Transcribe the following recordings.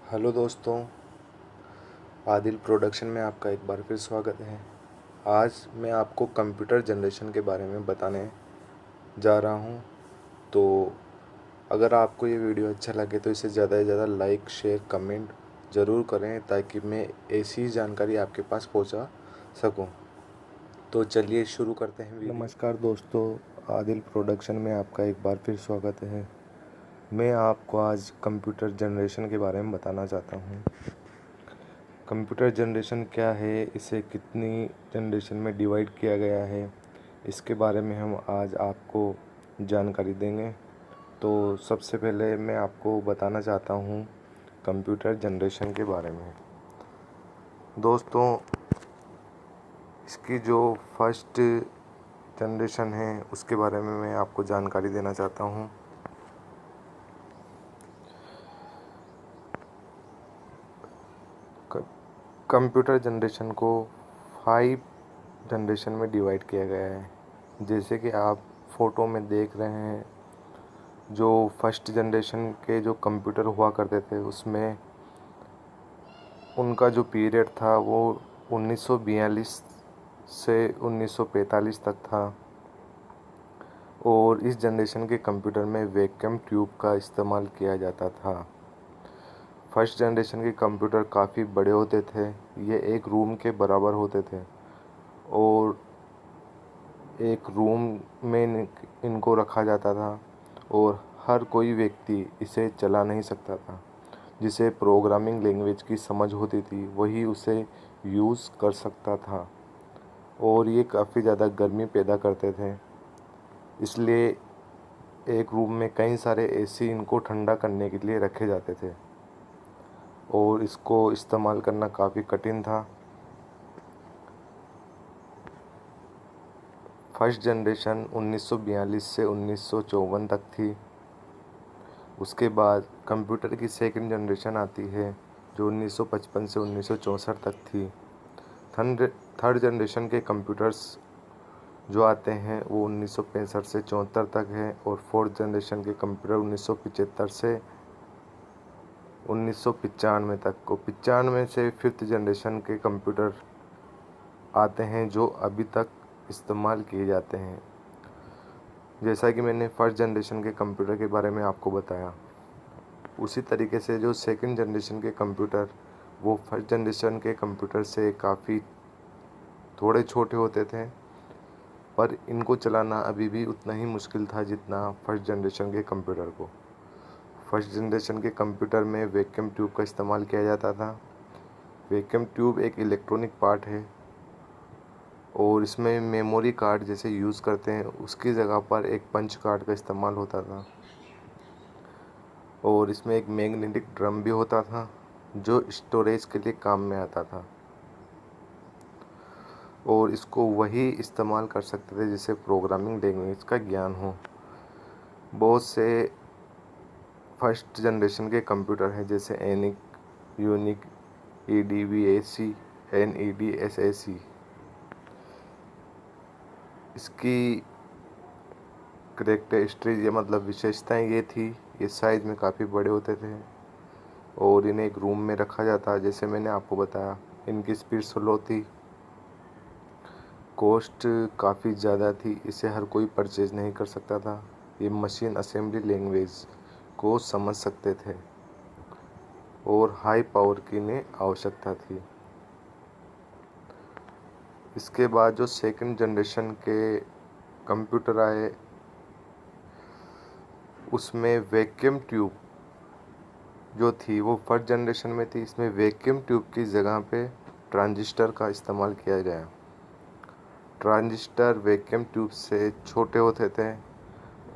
Hello दोस्तों, Adil production में आपका एक बार फिर स्वागत है। आज मैं आपको कंप्यूटर जनरेशन के बारे में बताने जा रहा हूँ। तो अगर आपको ये वीडियो अच्छा लगे तो इसे ज़्यादा से ज़्यादा लाइक, शेयर, कमेंट ज़रूर करें ताकि मैं ऐसी जानकारी आपके पास पहुँचा सकूँ। तो चलिए शुरू करते हैं वीडियो। नमस्कार दोस्तों, आदिल प्रोडक्शन में आपका एक बार फिर स्वागत है। मैं आपको आज कंप्यूटर जनरेशन के बारे में बताना चाहता हूँ। कंप्यूटर जनरेशन क्या है, इसे कितनी जनरेशन में डिवाइड किया गया है, इसके बारे में हम आज आपको जानकारी देंगे। तो सबसे पहले मैं आपको बताना चाहता हूँ कंप्यूटर जनरेशन के बारे में। दोस्तों, इसकी जो फर्स्ट जनरेशन है उसके बारे में मैं आपको जानकारी देना चाहता हूँ। कंप्यूटर जनरेशन को 5 जनरेशन में डिवाइड किया गया है। जैसे कि आप फ़ोटो में देख रहे हैं, जो फर्स्ट जनरेशन के जो कंप्यूटर हुआ करते थे उसमें उनका जो पीरियड था वो 1942 से 1945 तक था। और इस जनरेशन के कंप्यूटर में वैक्यूम ट्यूब का इस्तेमाल किया जाता था। फर्स्ट जनरेशन के कंप्यूटर काफ़ी बड़े होते थे, ये एक रूम के बराबर होते थे और एक रूम में इनको रखा जाता था और हर कोई व्यक्ति इसे चला नहीं सकता था। जिसे प्रोग्रामिंग लैंग्वेज की समझ होती थी वही उसे यूज़ कर सकता था और ये काफ़ी ज़्यादा गर्मी पैदा करते थे। इसलिए एक रूम में कई सारे एसी इनको ठंडा करने के लिए रखे जाते थे और इसको इस्तेमाल करना काफ़ी कठिन था। फर्स्ट जनरेशन 1942 से 1954 तक थी। उसके बाद कंप्यूटर की सेकंड जनरेशन आती है जो 1955 से 1964 तक थी। थर्ड जनरेशन के कंप्यूटर्स जो आते हैं वो 1965 से 74 तक है और फोर्थ जनरेशन के कंप्यूटर 1975 से 1995 तक को 95 से फिफ्थ जनरेशन के कंप्यूटर आते हैं जो अभी तक इस्तेमाल किए जाते हैं। जैसा कि मैंने फर्स्ट जनरेशन के कंप्यूटर के बारे में आपको बताया, उसी तरीके से जो सेकंड जनरेशन के कंप्यूटर वो फर्स्ट जनरेशन के कंप्यूटर से काफ़ी थोड़े छोटे होते थे, पर इनको चलाना अभी भी उतना ही मुश्किल था जितना फर्स्ट जनरेशन के कंप्यूटर को। फर्स्ट जनरेशन के कंप्यूटर में वैक्यूम ट्यूब का इस्तेमाल किया जाता था। वैक्यूम ट्यूब एक इलेक्ट्रॉनिक पार्ट है और इसमें मेमोरी कार्ड जैसे यूज़ करते हैं उसकी जगह पर एक पंच कार्ड का इस्तेमाल होता था और इसमें एक मैग्नेटिक ड्रम भी होता था जो स्टोरेज के लिए काम में आता था और इसको वही इस्तेमाल कर सकते थे जिसे प्रोग्रामिंग लैंग्वेज का ज्ञान हो। बहुत से फर्स्ट जनरेशन के कंप्यूटर हैं जैसे एनिक, यूनिक, EDVAC, NEDSAC। इसकी करेक्टरिस्टिक या मतलब विशेषताएं ये थी, ये साइज़ में काफ़ी बड़े होते थे और इन्हें एक रूम में रखा जाता। जैसे मैंने आपको बताया, इनकी स्पीड स्लो थी, कॉस्ट काफ़ी ज़्यादा थी, इसे हर कोई परचेज नहीं कर सकता था। ये मशीन असेंबली लैंग्वेज को समझ सकते थे और हाई पावर की इन्हें आवश्यकता थी। इसके बाद जो सेकंड जनरेशन के कंप्यूटर आए उसमें वैक्यूम ट्यूब जो थी वो फर्स्ट जनरेशन में थी। इसमें वैक्यूम ट्यूब की जगह पे ट्रांजिस्टर का इस्तेमाल किया गया। ट्रांजिस्टर वैक्यूम ट्यूब से छोटे होते थे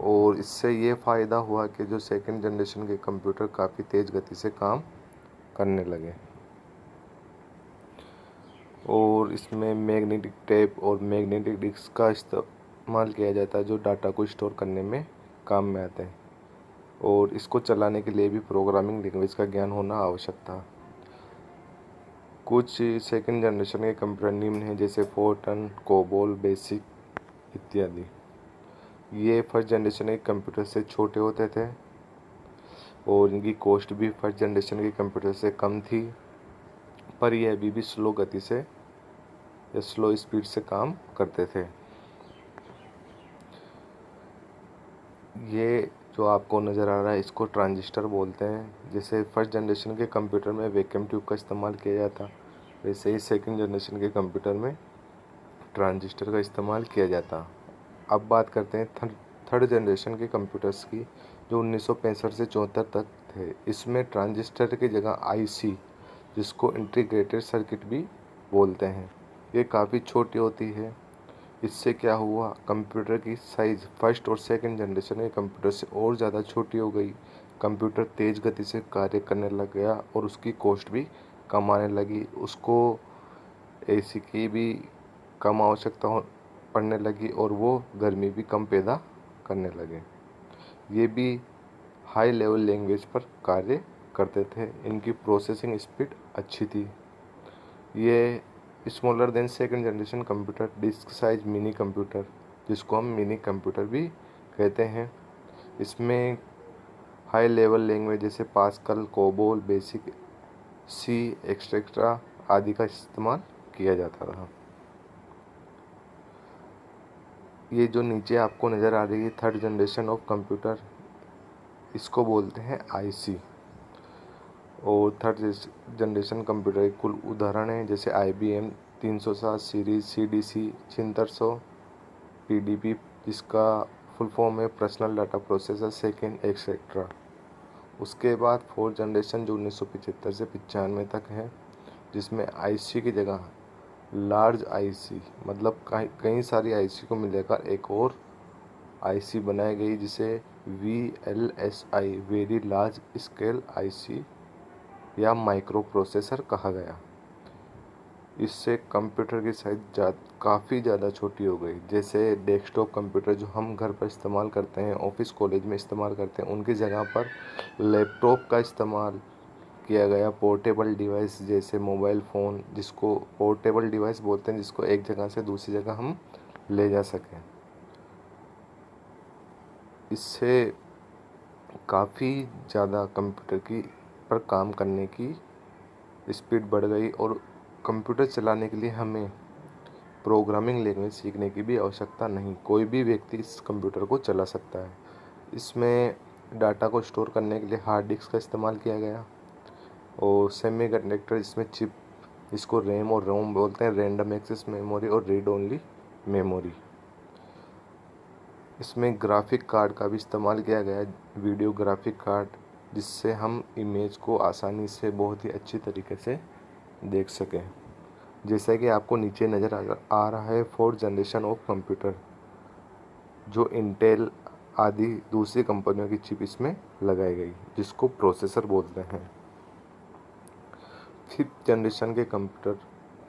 और इससे ये फ़ायदा हुआ कि जो सेकंड जनरेशन के कंप्यूटर काफ़ी तेज़ गति से काम करने लगे और इसमें मैग्नेटिक टेप और मैग्नेटिक डिस्क का इस्तेमाल किया जाता है जो डाटा को स्टोर करने में काम में आते हैं और इसको चलाने के लिए भी प्रोग्रामिंग लैंग्वेज का ज्ञान होना आवश्यक था। कुछ सेकंड जनरेशन के कंप्यूटर निम्न हैं जैसे फोर्टन, कोबोल, बेसिक इत्यादि। ये फर्स्ट जनरेशन के कंप्यूटर से छोटे होते थे और इनकी कॉस्ट भी फर्स्ट जनरेशन के कंप्यूटर से कम थी, पर ये अभी भी स्लो गति से या स्लो स्पीड से काम करते थे। ये जो आपको नज़र आ रहा है इसको ट्रांजिस्टर बोलते हैं। जैसे फर्स्ट जनरेशन के कंप्यूटर में वैक्यूम ट्यूब का इस्तेमाल किया जाता, वैसे ही सेकंड जनरेशन के कंप्यूटर में ट्रांजिस्टर का इस्तेमाल किया जाता। अब बात करते हैं थर्ड जनरेशन के कंप्यूटर्स की, जो 1965 से 74 तक थे। इसमें ट्रांजिस्टर की जगह आईसी, जिसको इंटीग्रेटेड सर्किट भी बोलते हैं, ये काफ़ी छोटी होती है। इससे क्या हुआ, कंप्यूटर की साइज़ फर्स्ट और सेकंड जनरेशन के कंप्यूटर से और ज़्यादा छोटी हो गई। कंप्यूटर तेज़ गति से कार्य करने लग गया और उसकी कॉस्ट भी कम आने लगी। उसको एसी की भी कम आवश्यकता पड़ने लगी और वो गर्मी भी कम पैदा करने लगे। ये भी हाई लेवल लैंग्वेज पर कार्य करते थे। इनकी प्रोसेसिंग स्पीड अच्छी थी। ये smaller than second generation computer, disk size mini computer, जिसको हम मिनी कंप्यूटर भी कहते हैं। इसमें हाई लेवल लैंग्वेज जैसे Pascal, COBOL, BASIC, C, etcetera आदि का इस्तेमाल किया जाता था। ये जो नीचे आपको नज़र आ रही है थर्ड जनरेशन ऑफ कंप्यूटर, इसको बोलते हैं आईसी। और थर्ड जनरेशन कंप्यूटर के कुल उदाहरण हैं, जैसे IBM 307 सीरीज, CDC 7600, PDP जिसका फुल फॉर्म है personal data processor second, etcetera. उसके बाद फोर्थ जनरेशन जो 1975 से 95 तक है, जिसमें आईसी की जगह लार्ज आईसी, मतलब कई सारी आईसी को मिलाकर एक और आईसी बनाई गई, जिसे VLSI very large scale IC या माइक्रो प्रोसेसर कहा गया। इससे कंप्यूटर की साइज काफ़ी ज़्यादा छोटी हो गई। जैसे डेस्कटॉप कंप्यूटर जो हम घर पर इस्तेमाल करते हैं, ऑफिस कॉलेज में इस्तेमाल करते हैं, उनकी जगह पर लैपटॉप का इस्तेमाल किया गया। पोर्टेबल डिवाइस जैसे मोबाइल फ़ोन, जिसको पोर्टेबल डिवाइस बोलते हैं, जिसको एक जगह से दूसरी जगह हम ले जा सकें। इससे काफ़ी ज़्यादा कंप्यूटर की पर काम करने की स्पीड बढ़ गई और कंप्यूटर चलाने के लिए हमें प्रोग्रामिंग लैंग्वेज सीखने की भी आवश्यकता नहीं, कोई भी व्यक्ति इस कंप्यूटर को चला सकता है। इसमें डाटा को स्टोर करने के लिए हार्ड डिस्क का इस्तेमाल किया गया और सेमीकंडक्टर, इसमें चिप, इसको रैम और रोम बोलते हैं, रैंडम एक्सेस मेमोरी और रीड ओनली मेमोरी। इसमें ग्राफिक कार्ड का भी इस्तेमाल किया गया, वीडियो ग्राफिक कार्ड, जिससे हम इमेज को आसानी से बहुत ही अच्छी तरीके से देख सकें। जैसा कि आपको नीचे नज़र आ रहा है फोर्थ जनरेशन ऑफ कंप्यूटर, जो इंटेल आदि दूसरी कंपनियों की चिप इसमें लगाई गई, जिसको प्रोसेसर बोलते हैं। फिफ्थ जनरेशन के कंप्यूटर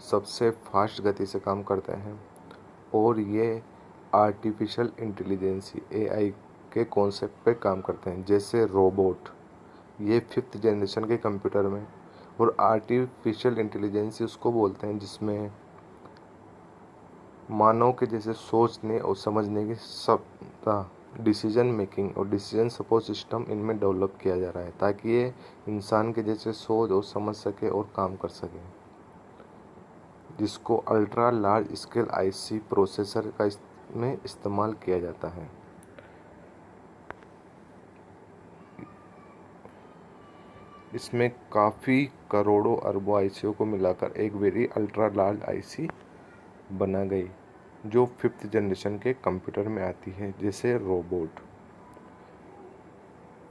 सबसे फास्ट गति से काम करते हैं और ये आर्टिफिशियल इंटेलिजेंस AI के कॉन्सेप्ट पे काम करते हैं, जैसे रोबोट। ये फिफ्थ जनरेशन के कंप्यूटर में, और आर्टिफिशियल इंटेलिजेंस उसको बोलते हैं जिसमें मानव के जैसे सोचने और समझने की क्षमता, डिसीजन मेकिंग और डिसीजन सपोर्ट सिस्टम इनमें डेवलप किया जा रहा है, ताकि ये इंसान के जैसे सोच और समझ सके और काम कर सके, जिसको ultra large scale IC processor का में इस्तेमाल किया जाता है। इसमें काफ़ी करोड़ों अरबों आईसीओ को मिलाकर एक वेरी अल्ट्रा लार्ज आईसी बना गई, जो फिफ्थ जनरेशन के कंप्यूटर में आती है, जैसे रोबोट।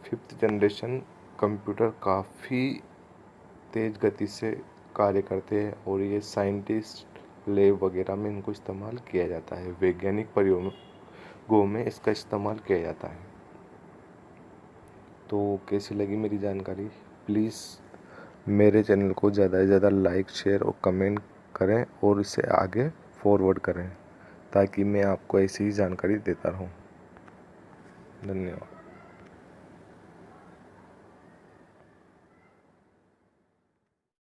फिफ्थ जनरेशन कंप्यूटर काफ़ी तेज़ गति से कार्य करते हैं और ये साइंटिस्ट लैब वगैरह में इनको इस्तेमाल किया जाता है। वैज्ञानिक प्रयोगों में इसका इस्तेमाल किया जाता है। तो कैसी लगी मेरी जानकारी? प्लीज़ मेरे चैनल को ज़्यादा से ज़्यादा लाइक, शेयर और कमेंट करें और इसे आगे फॉरवर्ड करें, ताकि मैं आपको ऐसी ही जानकारी देता रहूं। धन्यवाद।